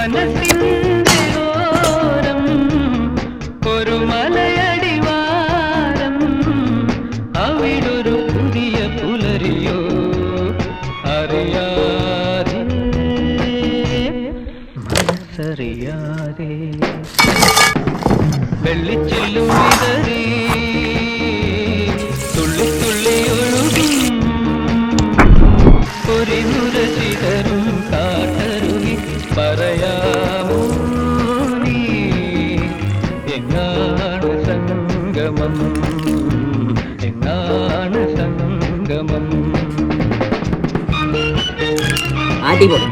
മനസ്സിന്റെ ഓരം ഒരു മലയടിവാരം അവിടൊരു പുതിയ പുലരിയോ അറിയാതെ മനസ്സറിയാതെ വെള്ളിച്ചില്ലും വിതറി തുള്ളി തുള്ളി ഒഴുകും ഒരു നുര ചിതറും കാട്ടരുവി പറയാമോ നീ എങ്ങാണ് സംഗമം എങ്ങാണ് സംഗമം അടിപൊളി.